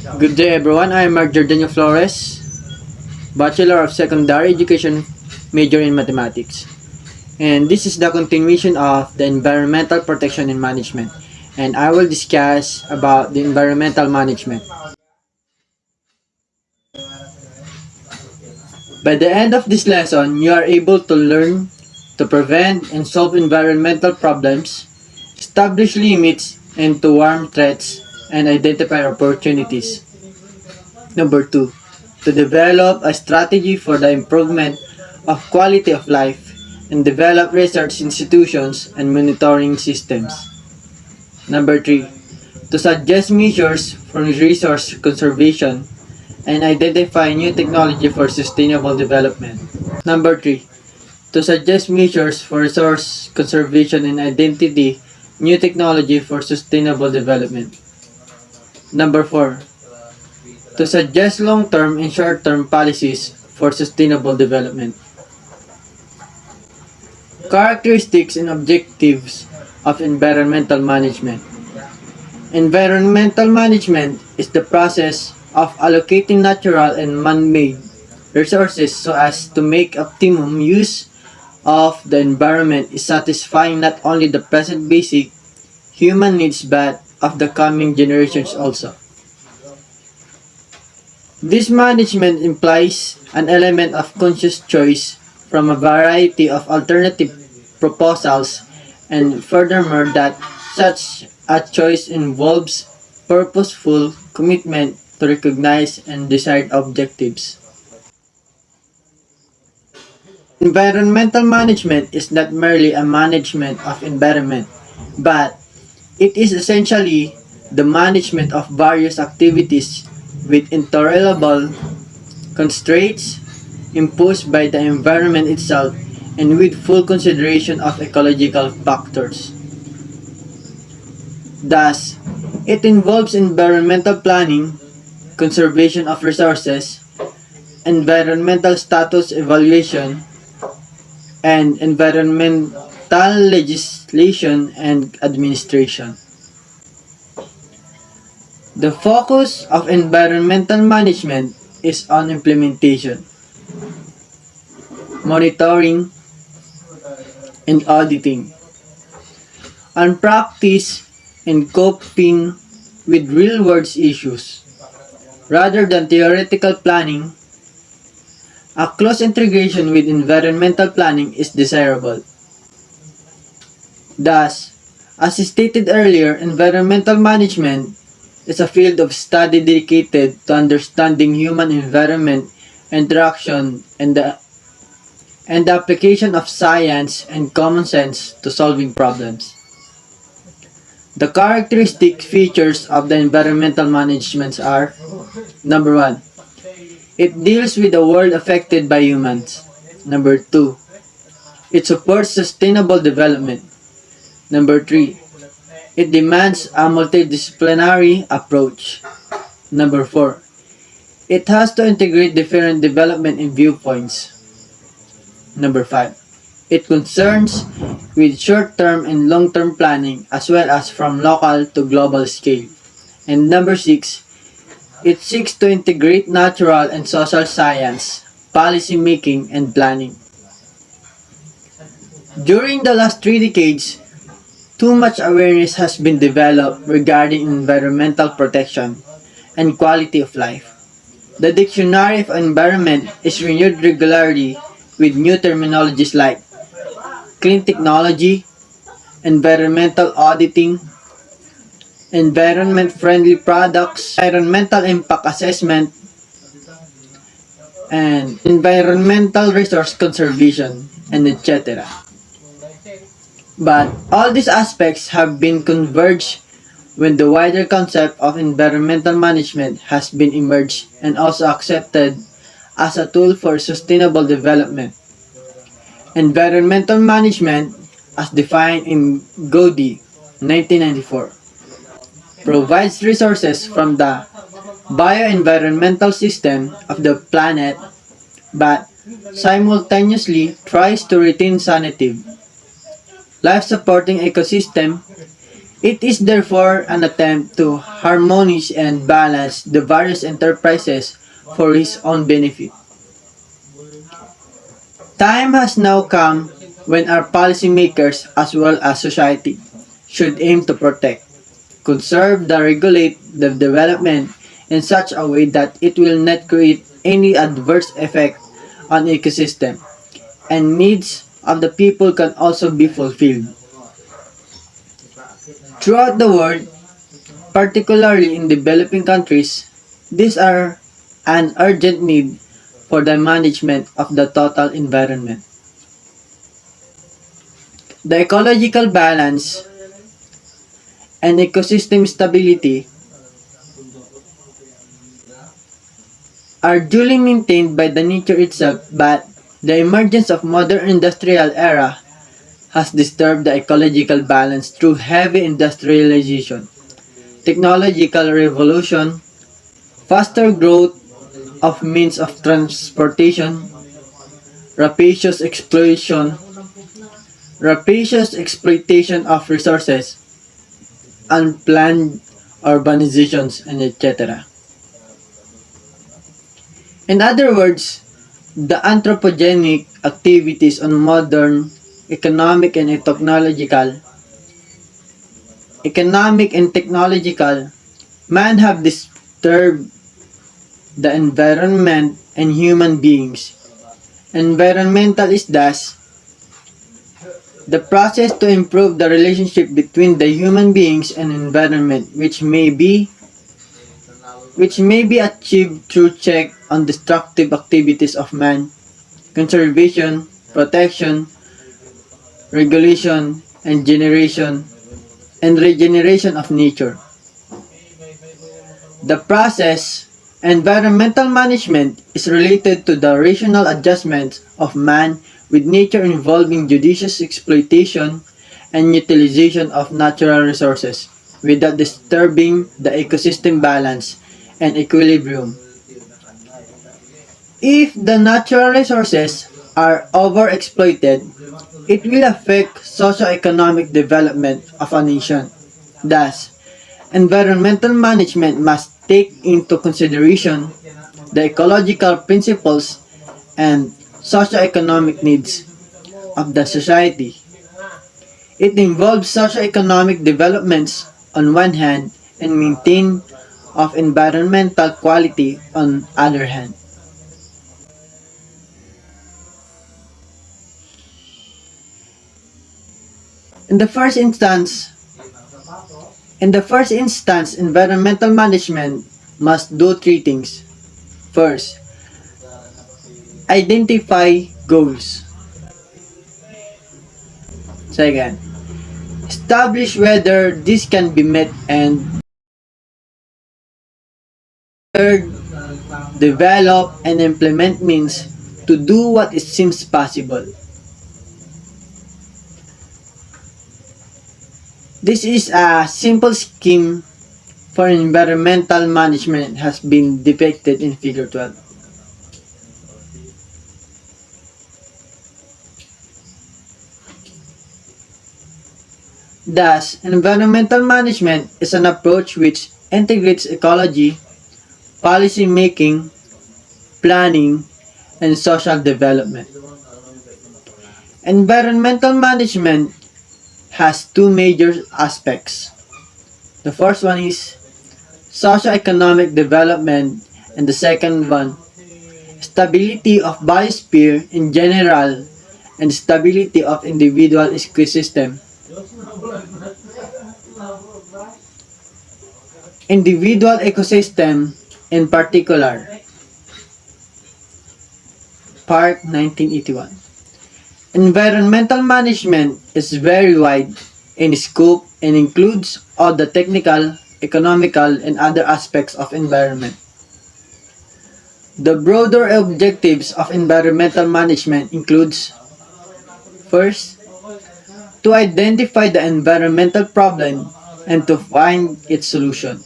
Good day everyone, I am Mark Jordanio Flores, Bachelor of Secondary Education, major in Mathematics. And this is the continuation of the Environmental Protection and Management. And I will discuss about the environmental management. By the end of this lesson, you are able to learn to prevent and solve environmental problems, establish limits and to warn threats, and identify opportunities. Number 2, to develop a strategy for the improvement of quality of life and develop research institutions and monitoring systems. Number 3, to suggest measures for resource conservation and identify new technology for sustainable development. Number 3, to suggest measures for resource conservation and identity new technology for sustainable development. Number 4, to suggest long-term and short-term policies for sustainable development. Characteristics and objectives of environmental management. Environmental management is the process of allocating natural and man-made resources so as to make optimum use of the environment is satisfying not only the present basic human needs but of the coming generations also. This management implies an element of conscious choice from a variety of alternative proposals, and furthermore that such a choice involves purposeful commitment to recognize and desired objectives. Environmental management is not merely a management of environment, but it is essentially the management of various activities with intolerable constraints imposed by the environment itself and with full consideration of ecological factors. Thus, it involves environmental planning, conservation of resources, environmental status evaluation, and environmental legislation and administration. The focus of environmental management is on implementation, monitoring, and auditing, on practice and coping with real-world issues. Rather than theoretical planning, a close integration with environmental planning is desirable. Thus, as stated earlier, environmental management is a field of study dedicated to understanding human-environment interaction and the application of science and common sense to solving problems. The characteristic features of the environmental management are: Number 1, it deals with the world affected by humans. Number 2, it supports sustainable development. Number 3, it demands a multidisciplinary approach. Number 4, it has to integrate different development and viewpoints. Number 5, it concerns with short-term and long-term planning as well as from local to global scale. And number 6, it seeks to integrate natural and social science, policy making, and planning. During the last 3 decades, too much awareness has been developed regarding environmental protection and quality of life. The dictionary of environment is renewed regularly with new terminologies like clean technology, environmental auditing, environment-friendly products, environmental impact assessment, and environmental resource conservation, and etc. But all these aspects have been converged when the wider concept of environmental management has been emerged and also accepted as a tool for sustainable development. Environmental management, as defined in Godey, 1994, provides resources from the bioenvironmental system of the planet but simultaneously tries to retain sanative, life-supporting ecosystem It is therefore an attempt to harmonize and balance the various enterprises for his own benefit. Time has now come when our policymakers as well as society should aim to protect, conserve, and regulate the development in such a way that it will not create any adverse effect on ecosystem and needs of the people can also be fulfilled. Throughout the world, particularly in developing countries, these are an urgent need for the management of the total environment. The ecological balance and ecosystem stability are duly maintained by the nature itself, but the emergence of modern industrial era has disturbed the ecological balance through heavy industrialization, technological revolution, faster growth of means of transportation, rapacious exploitation, rapacious exploitation of resources, unplanned urbanizations, and etc. In other words, the anthropogenic activities on modern economic and technological man have disturbed the environment and human beings. Environmental is thus the process to improve the relationship between the human beings and environment which may be achieved through check on destructive activities of man, conservation, protection, regulation, and generation and regeneration of nature. The process environmental management is related to the rational adjustment of man with nature involving judicious exploitation and utilization of natural resources without disturbing the ecosystem balance and equilibrium. If the natural resources are overexploited, it will affect socio-economic development of a nation. Thus, environmental management must take into consideration the ecological principles and socio-economic needs of the society. It involves socio-economic developments on one hand and maintain of environmental quality on other hand. In the first instance, environmental management must do three things. First, identify goals. Second, establish whether this can be met, and third, develop and implement means to do what it seems possible. This is a simple scheme for environmental management has been depicted in Figure 12. Thus, environmental management is an approach which integrates ecology, policy making, planning, and social development. Environmental management has two major aspects. The first one is socio-economic development, and the second one, stability of biosphere in general and stability of individual ecosystem. Individual ecosystem in particular. Park 1981. Environmental management is very wide in scope and includes all the technical, economical, and other aspects of environment. The broader objectives of environmental management includes: first, to identify the environmental problem and to find its solution.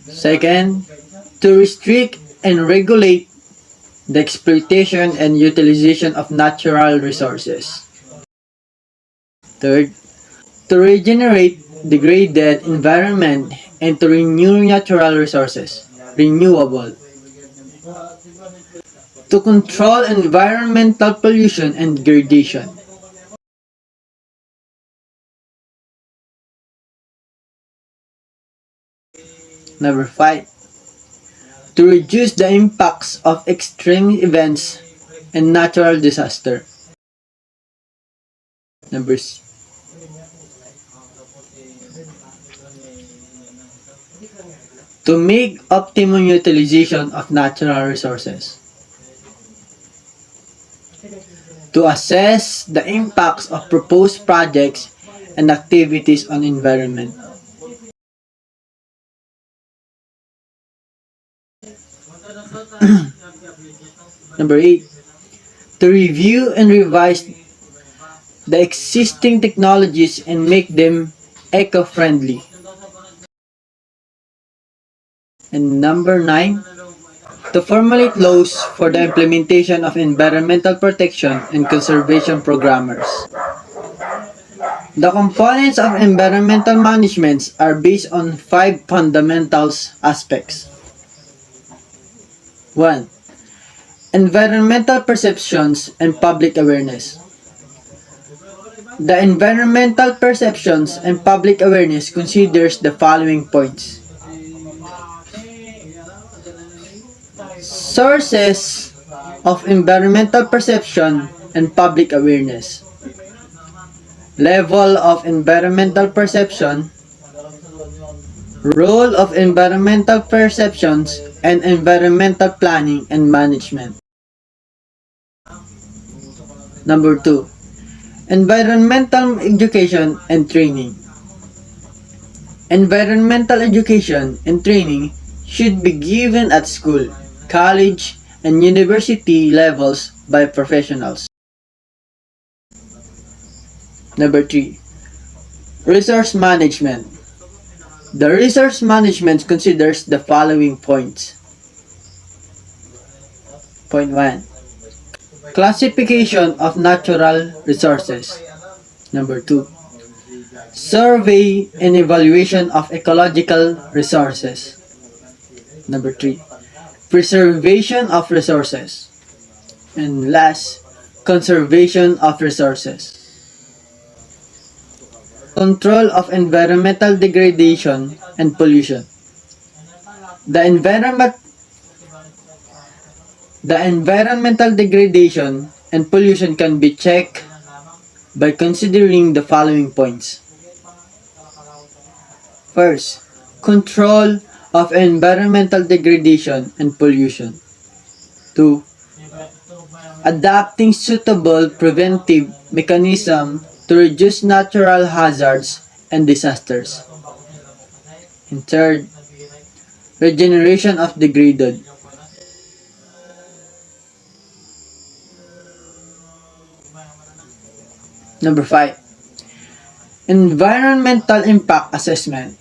Second, to restrict and regulate the exploitation and utilization of natural resources. Third, To regenerate degraded environment and to renew natural resources, renewable. To control environmental pollution and degradation. Number 5. To reduce the impacts of extreme events and natural disaster. Number 6. To make optimum utilization of natural resources. To assess the impacts of proposed projects and activities on environment. Number 8. To review and revise the existing technologies and make them eco-friendly. And number 9. To formulate laws for the implementation of environmental protection and conservation programmers. The components of environmental management are based on 5 fundamental aspects. 1. Environmental perceptions and public awareness. The environmental perceptions and public awareness considers the following points. Sources of environmental perception and public awareness. Level of environmental perception. Role of environmental perceptions and environmental planning and management. Number 2. Environmental education and training. Environmental education and training should be given at school, college, and university levels by professionals. Number 3. Resource management. The resource management considers the following points. Point 1. Classification of natural resources. Number 2. Survey and evaluation of ecological resources. Number 3. Preservation of resources. And last, conservation of resources. Control of environmental degradation and pollution. The environmental degradation and pollution can be checked by considering the following points. First, control of environmental degradation and pollution. 2. Adapting suitable preventive mechanism to reduce natural hazards and disasters. And third, regeneration of degraded. Number 5. Environmental impact assessment.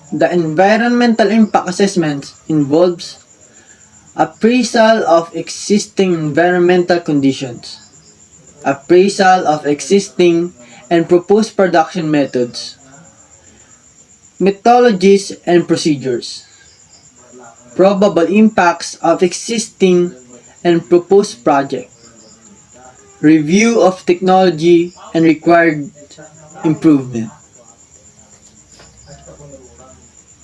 The environmental impact assessment involves appraisal of existing environmental conditions, appraisal of existing and proposed production methods, methodologies and procedures, probable impacts of existing and proposed project, review of technology and required improvement.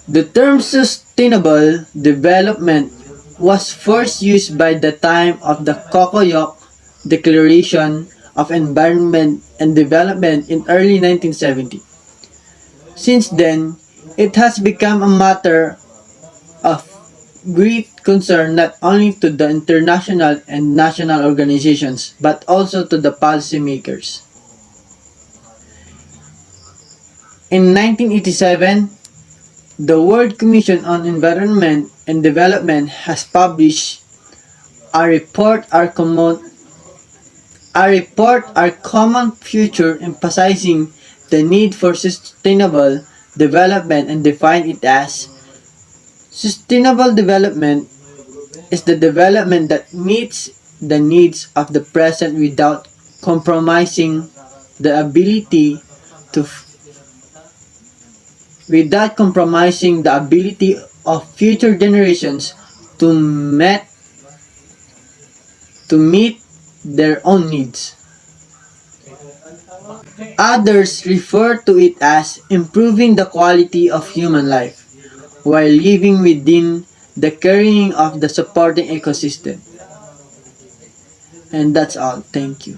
The term sustainable development was first used by the time of the Cocoyoc Declaration of Environment and Development in early 1970. Since then, it has become a matter of great concern not only to the international and national organizations but also to the policymakers. In 1987, the World Commission on Environment and Development has published a report, Our Common Future, emphasizing the need for sustainable development and defined it as sustainable development is the development that meets the needs of the present without compromising the ability to without compromising the ability of future generations to meet their own needs. Others refer to it as improving the quality of human life while living within the carrying of the supporting ecosystem. And that's all. Thank you.